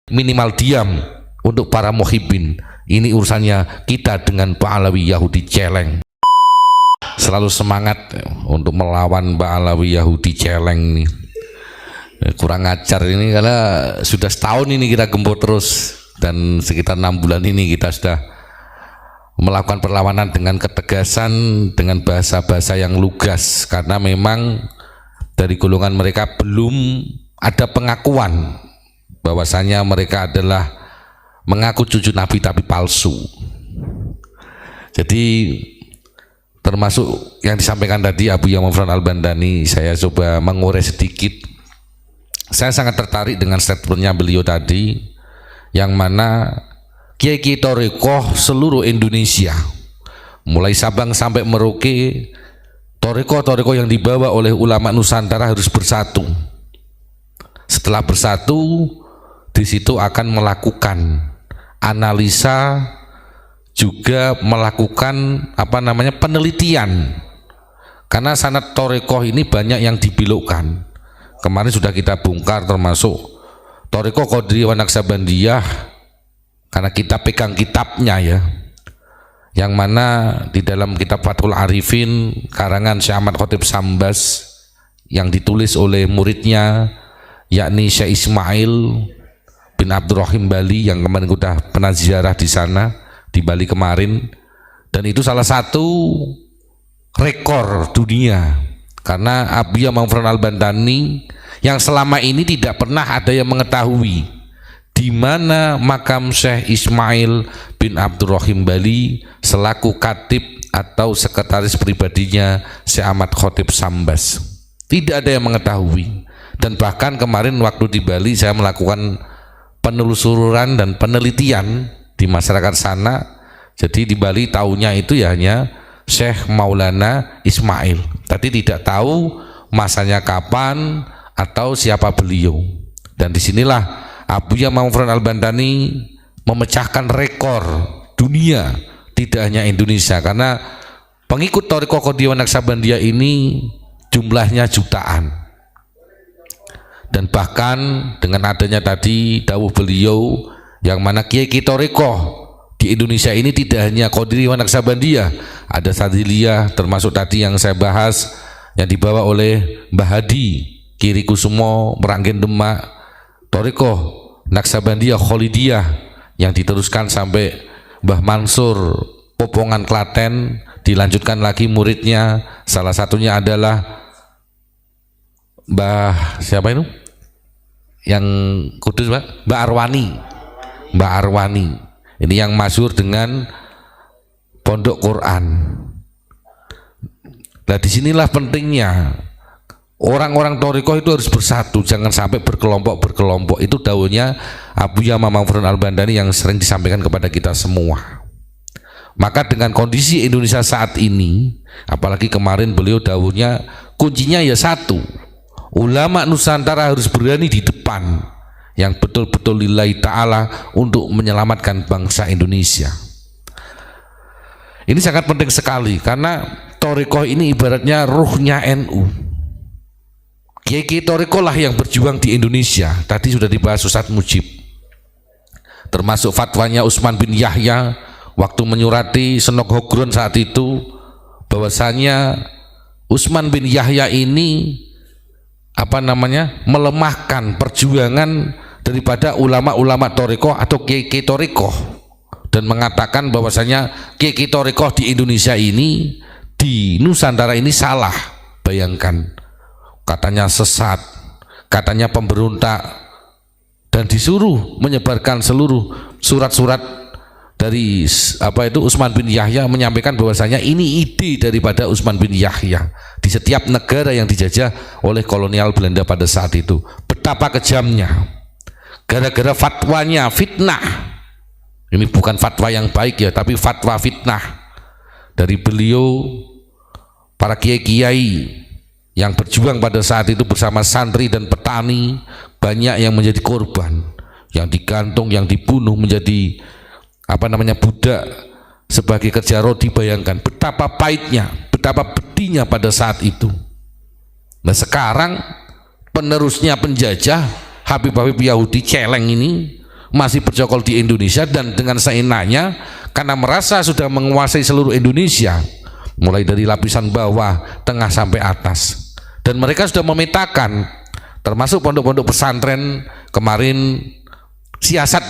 minimal diam untuk para muhibbin. Ini urusannya kita dengan Pak Alawi Yahudi celeng. Selalu semangat untuk melawan Pak Alawi Yahudi celeng ini. Kurang ajar ini karena sudah setahun ini kita gembor terus, dan sekitar 6 bulan ini kita sudah melakukan perlawanan dengan ketegasan, dengan bahasa-bahasa yang lugas, karena memang dari golongan mereka belum ada pengakuan bahwasanya mereka adalah mengaku cucu Nabi tapi palsu. Jadi termasuk yang disampaikan tadi Abu Yamafran Al-Bandani, saya coba mengurai sedikit. Saya sangat tertarik dengan statementnya beliau tadi, yang mana kiai-kiai thariqah seluruh Indonesia, mulai Sabang sampai Merauke, thariqah yang dibawa oleh ulama Nusantara harus bersatu. Setelah bersatu, di situ akan melakukan analisa, juga melakukan penelitian, karena sanad thariqah ini banyak yang dibelokkan. Kemarin sudah kita bongkar, termasuk thariqah Qadiriyah wa Naqsabandiyah, karena kita pegang kitabnya ya, yang mana di dalam kitab Fathul Arifin karangan Syekh Ahmad Khatib Sambas yang ditulis oleh muridnya yakni Syekh Ismail bin Abdurrahim Bali, yang kemarin sudah pernah ziarah di sana di Bali kemarin, dan itu salah satu rekor dunia, karena Abu Yamafran Al-Bandani yang selama ini tidak pernah ada yang mengetahui di mana makam Syekh Ismail bin Abdurrahim Bali selaku katib atau sekretaris pribadinya Syekh Ahmad Khatib Sambas. Tidak ada yang mengetahui, dan bahkan kemarin waktu di Bali saya melakukan penelusuran dan penelitian di masyarakat sana. Jadi di Bali taunya itu ya hanya Syekh Maulana Ismail, tapi tidak tahu masanya kapan atau siapa beliau. Dan disinilah Abu Yamafran Al-Bandani memecahkan rekor dunia, tidak hanya Indonesia, karena pengikut thariqah Qadiriyah wa Naqsabandiyah ini jumlahnya jutaan. Dan bahkan dengan adanya tadi dawuh beliau, yang mana kiai-kiai thariqah di Indonesia ini tidak hanya Qadiriyah wa Naqsabandiyah, ada Sadiliyah, termasuk tadi yang saya bahas yang dibawa oleh Mbah Hadi Kiri Kusumo Meranggen Demak, thariqah Naqsabandiyah Khalidiyah yang diteruskan sampai Mbah Mansur Popongan Klaten, dilanjutkan lagi muridnya, salah satunya adalah Mbah siapa itu yang Kudus, Mbak Arwani. Ini yang masyhur dengan Pondok Quran. Nah, disinilah pentingnya orang-orang thariqah itu harus bersatu, jangan sampai berkelompok. Itu dawuhnya Abu Yamafran Al-Bandani yang sering disampaikan kepada kita semua. Maka dengan kondisi Indonesia saat ini, apalagi kemarin beliau dawuhnya, kuncinya ya satu, ulama Nusantara harus berani di depan, yang betul-betul lillahi ta'ala untuk menyelamatkan bangsa Indonesia. Ini sangat penting sekali, karena thariqah ini ibaratnya ruhnya NU. Kiai-kiai thariqah lah yang berjuang di Indonesia. Tadi sudah dibahas Ustadz Mujib, termasuk fatwanya Utsman bin Yahya waktu menyurati Senok Hogron saat itu, bahwasanya Utsman bin Yahya ini melemahkan perjuangan daripada ulama-ulama thariqah atau kiai-kiai thariqah, dan mengatakan bahwasanya kiai-kiai thariqah di Indonesia ini, di Nusantara ini salah. Bayangkan, katanya sesat, katanya pemberontak, dan disuruh menyebarkan seluruh surat-surat dari Utsman bin Yahya menyampaikan bahwasanya ini ide daripada Utsman bin Yahya di setiap negara yang dijajah oleh kolonial Belanda pada saat itu. Betapa kejamnya, gara-gara fatwanya fitnah. Ini bukan fatwa yang baik ya, tapi fatwa fitnah dari beliau. Para kiai-kiai yang berjuang pada saat itu bersama santri dan petani banyak yang menjadi korban, yang digantung, yang dibunuh menjadi budak sebagai kerja rodi. Bayangkan betapa pahitnya, betapa pedihnya pada saat itu. Nah, sekarang penerusnya penjajah Habib Yahudi celeng ini masih bercokol di Indonesia dan dengan seenaknya karena merasa sudah menguasai seluruh Indonesia mulai dari lapisan bawah, tengah sampai atas, dan mereka sudah memetakan termasuk pondok-pondok pesantren. Kemarin siasat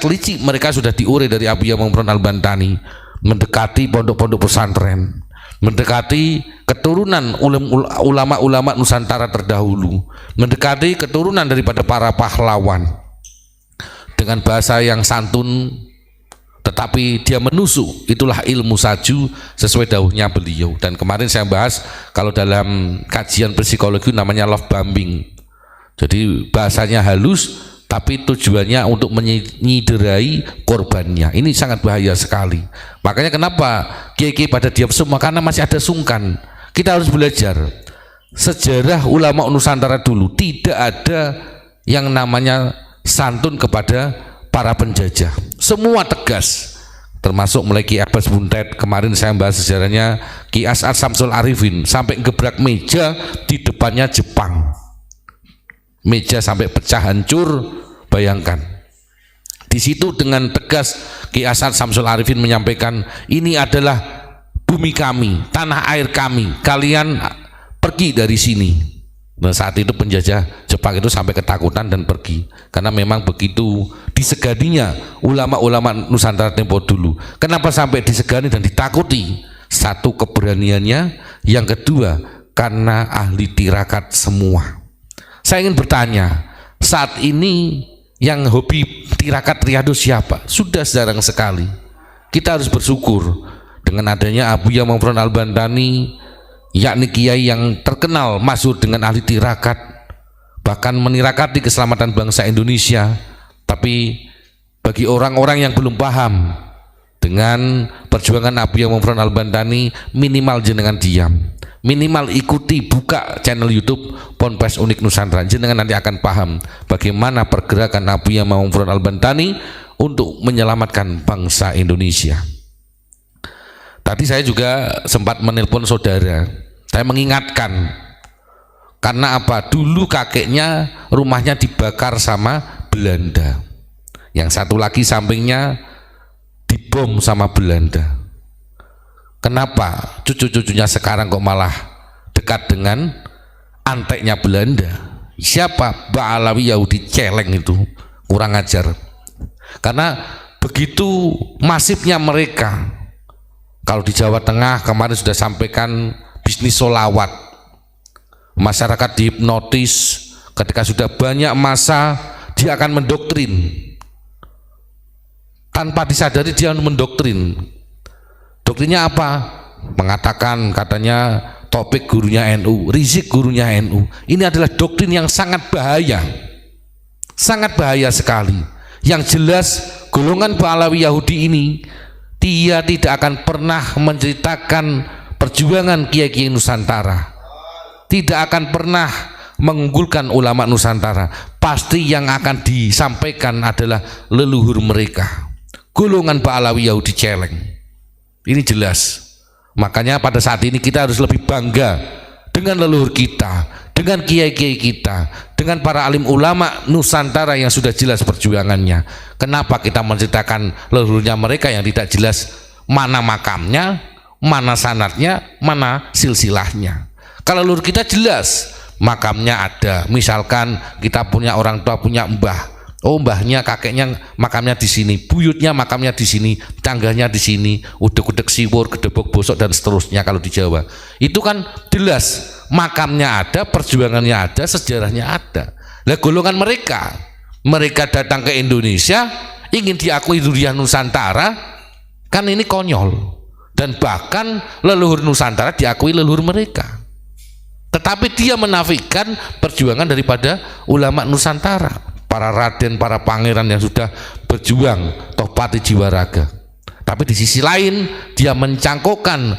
licik mereka sudah diure dari Habibie Muhammad Al-Bantani, mendekati pondok-pondok pesantren, mendekati keturunan ulama-ulama Nusantara terdahulu, mendekati keturunan daripada para pahlawan dengan bahasa yang santun, tetapi dia menusuk. Itulah ilmu saju sesuai dawuhnya beliau. Dan kemarin saya bahas kalau dalam kajian psikologi namanya love bombing. Jadi bahasanya halus tapi tujuannya untuk menyiderai korbannya. Ini sangat bahaya sekali. Makanya kenapa kiai-kiai pada diam semua, karena masih ada sungkan. Kita harus belajar sejarah ulama Nusantara dulu, tidak ada yang namanya santun kepada para penjajah, semua tegas, termasuk mulai Ki Abbas Buntet. Kemarin saya bahas sejarahnya Ki As'ad Samsul Arifin sampai gebrak meja di depannya Jepang, meja sampai pecah hancur. Bayangkan di situ dengan tegas Ki As'ad Samsul Arifin menyampaikan, ini adalah bumi kami, tanah air kami, kalian pergi dari sini. Nah, saat itu penjajah Jepang itu sampai ketakutan dan pergi, karena memang begitu disegadinya ulama-ulama Nusantara tempo dulu. Kenapa sampai disegani dan ditakuti? Satu, keberaniannya, yang kedua karena ahli tirakat semua. Saya ingin bertanya, saat ini yang hobi tirakat riyadhus siapa? Sudah jarang sekali. Kita harus bersyukur dengan adanya Habibie Muhammad Al-Bantani, yakni kiai yang terkenal masyhur dengan ahli tirakat, bahkan menirakati keselamatan bangsa Indonesia. Tapi bagi orang-orang yang belum paham dengan perjuangan Habibie Muhammad Al-Bantani, minimal jenengan diam, minimal ikuti, buka channel YouTube Ponpes Unik Nusantara, jenengan nanti akan paham bagaimana pergerakan Habibie Muhammad Al-Bantani untuk menyelamatkan bangsa Indonesia. Tadi saya juga sempat menelpon saudara, saya mengingatkan, karena apa? Dulu kakeknya rumahnya dibakar sama Belanda, yang satu lagi sampingnya dibom sama Belanda. Kenapa cucu-cucunya sekarang kok malah dekat dengan anteknya Belanda? Siapa? Ba'alawi Yahudi celeng itu, kurang ajar. Karena begitu masifnya mereka. Kalau di Jawa Tengah kemarin sudah sampaikan bisnis solawat, masyarakat dihipnotis. Ketika sudah banyak massa, dia akan mendoktrin, tanpa disadari dia mendoktrin. Doktrinnya apa? Mengatakan katanya Topik gurunya NU, Rizik gurunya NU. Ini adalah doktrin yang sangat bahaya sekali. Yang jelas golongan Ba'alawi Yahudi ini, dia tidak akan pernah menceritakan perjuangan kiai-kiai Nusantara, tidak akan pernah mengunggulkan ulama Nusantara. Pasti yang akan disampaikan adalah leluhur mereka, golongan Ba'alawi Yahudi celeng. Ini jelas. Makanya pada saat ini kita harus lebih bangga dengan leluhur kita, dengan kiai-kiai kita, dengan para alim ulama Nusantara yang sudah jelas perjuangannya. Kenapa kita menceritakan leluhurnya mereka yang tidak jelas mana makamnya, mana sanadnya, mana silsilahnya? Kalau leluhur kita jelas, makamnya ada. Misalkan kita punya orang tua, punya mbah. Oh, mbahnya, kakeknya makamnya di sini, buyutnya makamnya di sini, tangganya di sini, udek-udek siwur, gedebok bosok dan seterusnya. Kalau di Jawa itu kan jelas makamnya ada, perjuangannya ada, sejarahnya ada. Lah golongan mereka datang ke Indonesia ingin diakui durian Nusantara, kan ini konyol. Dan bahkan leluhur Nusantara diakui leluhur mereka, tetapi dia menafikan perjuangan daripada ulama Nusantara, para raden, para pangeran yang sudah berjuang toh pati jiwa raga. Tapi di sisi lain dia mencangkokkan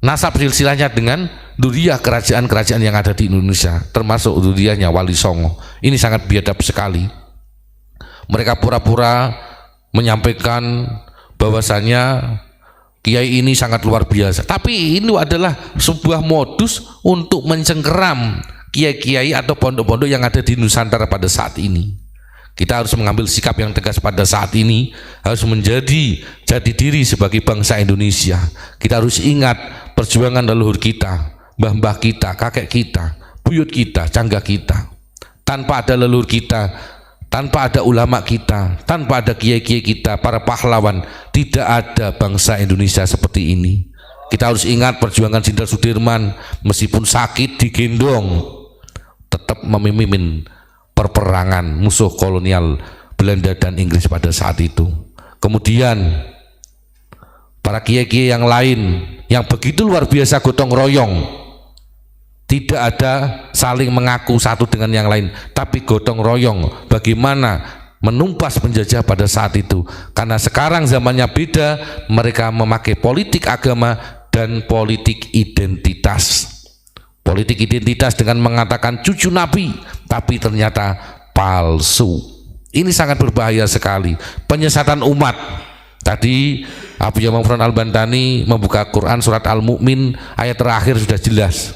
nasab silsilahnya dengan duriah kerajaan-kerajaan yang ada di Indonesia, termasuk duriahnya Wali Songo. Ini sangat biadab sekali. Mereka pura-pura menyampaikan bahwasanya kiai ini sangat luar biasa, tapi ini adalah sebuah modus untuk mencengkeram kiai-kiai atau pondok-pondok yang ada di Nusantara pada saat ini. Kita harus mengambil sikap yang tegas pada saat ini, harus menjadi jati diri sebagai bangsa Indonesia. Kita harus ingat perjuangan leluhur kita, mbah-mbah kita, kakek kita, buyut kita, canggah kita. Tanpa ada leluhur kita, tanpa ada ulama kita, tanpa ada kiai-kiai kita, para pahlawan, tidak ada bangsa Indonesia seperti ini. Kita harus ingat perjuangan Jenderal Sudirman, meskipun sakit digendong, tetap memimpin perperangan musuh kolonial Belanda dan Inggris pada saat itu. Kemudian para kiai-kiai yang lain yang begitu luar biasa gotong royong, tidak ada saling mengaku satu dengan yang lain, tapi gotong royong bagaimana menumpas penjajah pada saat itu. Karena sekarang zamannya beda, mereka memakai politik agama dan politik identitas. Politik identitas dengan mengatakan cucu Nabi, tapi ternyata palsu. Ini sangat berbahaya sekali, penyesatan umat. Tadi Abu Yamam Furqan Al-Bantani membuka Quran surat Al-Mu'min ayat terakhir sudah jelas.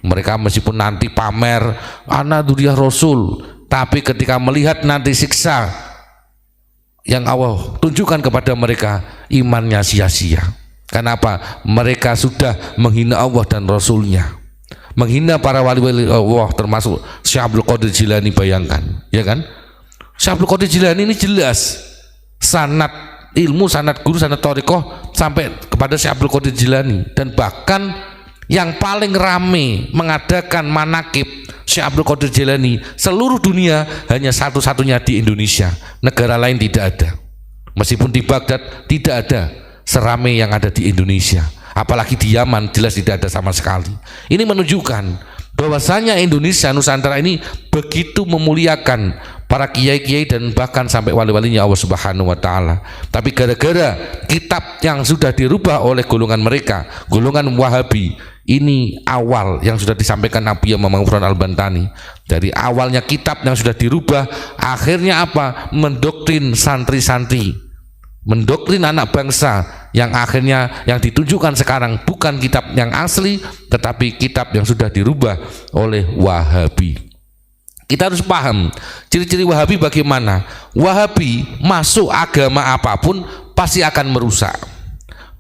Mereka meskipun nanti pamer ana dzurriyyah Rasul, tapi ketika melihat nanti siksa yang Allah tunjukkan kepada mereka, imannya sia-sia. Kenapa? Mereka sudah menghina Allah dan Rasulnya, menghina para wali-wali Allah, termasuk Syekh Abdul Qadir Jilani. Bayangkan, ya kan? Syekh Abdul Qadir Jilani ini jelas sanad ilmu, sanad guru, sanad thariqah sampai kepada Syekh Abdul Qadir Jilani. Dan bahkan yang paling rame mengadakan manakib Syekh Abdul Qadir Jilani seluruh dunia hanya satu-satunya di Indonesia, negara lain tidak ada. Meskipun di Baghdad tidak ada serame yang ada di Indonesia, apalagi di Yaman jelas tidak ada sama sekali. Ini menunjukkan bahwasanya Indonesia, Nusantara ini begitu memuliakan para kiai-kiai dan bahkan sampai wali-walinya Allah Subhanahu wa taala. Tapi gara-gara kitab yang sudah dirubah oleh golongan mereka, golongan Wahabi, ini awal yang sudah disampaikan Abu Yamam Furqan Al-Bantani. Dari awalnya kitab yang sudah dirubah, akhirnya apa? Mendoktrin santri-santri, mendoktrin anak bangsa, yang akhirnya yang ditunjukkan sekarang bukan kitab yang asli, tetapi kitab yang sudah dirubah oleh Wahabi. Kita harus paham ciri-ciri Wahabi bagaimana. Wahabi masuk agama apapun pasti akan merusak.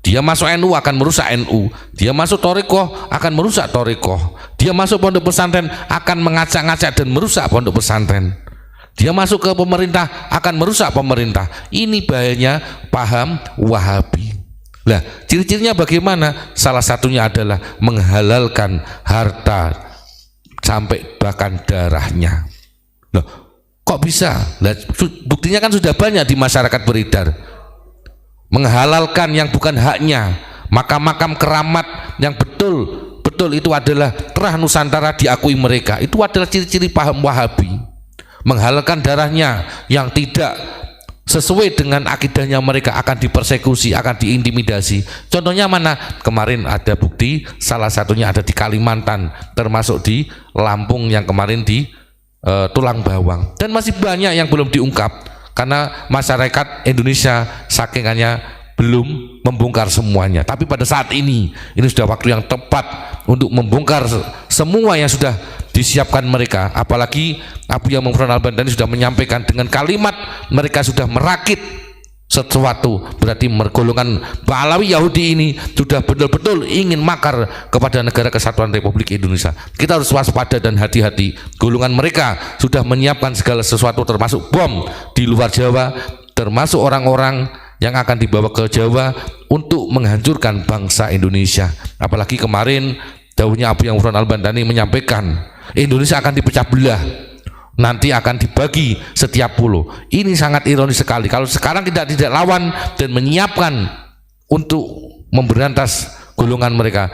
Dia masuk NU akan merusak NU, dia masuk thariqah akan merusak thariqah, dia masuk pondok pesantren akan mengacak-ngacak dan merusak pondok pesantren, dia masuk ke pemerintah akan merusak pemerintah. Ini bahayanya paham Wahabi. Nah, ciri-cirinya bagaimana? Salah satunya adalah menghalalkan harta sampai bahkan darahnya. Loh, kok bisa? Nah, buktinya kan sudah banyak di masyarakat beredar. Menghalalkan yang bukan haknya, makam-makam keramat yang betul itu adalah terah Nusantara diakui mereka. Itu adalah ciri-ciri paham Wahabi. Menghalalkan darahnya yang tidak sesuai dengan akidahnya mereka akan dipersekusi, akan diintimidasi. Contohnya mana? Kemarin ada bukti, salah satunya ada di Kalimantan, termasuk di Lampung yang kemarin di Tulang Bawang, dan masih banyak yang belum diungkap karena masyarakat Indonesia sakingannya belum membongkar semuanya. Tapi pada saat ini sudah waktu yang tepat untuk membongkar semua yang sudah disiapkan mereka. Apalagi Abu Yamam Furqan Al-Bantani sudah menyampaikan dengan kalimat mereka sudah merakit sesuatu, berarti golongan Ba'alawi Yahudi ini sudah betul-betul ingin makar kepada negara kesatuan Republik Indonesia. Kita harus waspada dan hati-hati. Golongan mereka sudah menyiapkan segala sesuatu, termasuk bom di luar Jawa, termasuk orang-orang yang akan dibawa ke Jawa untuk menghancurkan bangsa Indonesia. Apalagi kemarin dahulunya Abu Yamam Furqan Al-Bantani menyampaikan Indonesia akan dipecah belah, nanti akan dibagi setiap pulau. Ini sangat ironis sekali. Kalau sekarang kita tidak lawan dan menyiapkan untuk memberantas golongan mereka,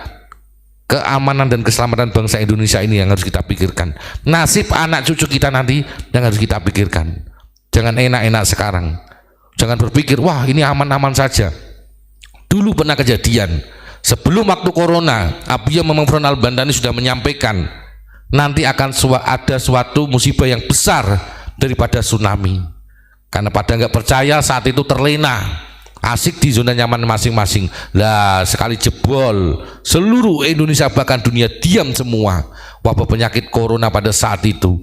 keamanan dan keselamatan bangsa Indonesia ini yang harus kita pikirkan. Nasib anak cucu kita nanti yang harus kita pikirkan. Jangan enak-enak sekarang. Jangan berpikir wah ini aman-aman saja. Dulu pernah kejadian sebelum waktu corona, Abu Yamam Furqan Al-Bantani sudah menyampaikan nanti akan ada suatu musibah yang besar daripada tsunami. Karena pada nggak percaya saat itu terlena, asik di zona nyaman masing-masing. Lah sekali jebol seluruh Indonesia bahkan dunia diam semua. Wabah penyakit corona pada saat itu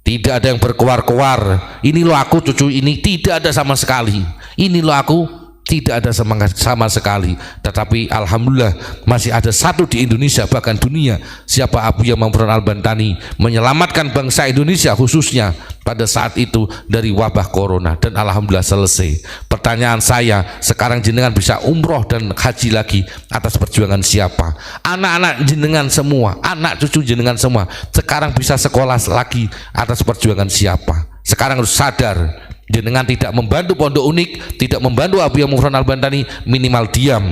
Tidak ada yang berkoar-koar, ini loh aku cucu ini, tidak ada sama sekali. Ini loh aku, tidak ada sama sekali. Tetapi alhamdulillah masih ada satu di Indonesia, bahkan dunia, siapa Abuya Ma'ruf Al-Bantani, menyelamatkan bangsa Indonesia khususnya pada saat itu dari wabah corona, dan alhamdulillah selesai. Pertanyaan saya, sekarang jenengan bisa umroh dan haji lagi atas perjuangan siapa? Anak-anak jenengan semua, anak cucu jenengan semua sekarang bisa sekolah lagi atas perjuangan siapa? Sekarang harus sadar, jenengan tidak membantu Pondok Unik, tidak membantu Abuya Ma'ruf Al-Bantani, minimal diam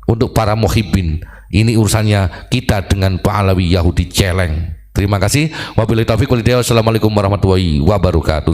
untuk para muhibbin. Ini urusannya kita dengan Pak Alawi Yahudi celeng. Terima kasih. Wabillahi taufiq wal hidayah. Wassalamualaikum warahmatullahi wabarakatuh.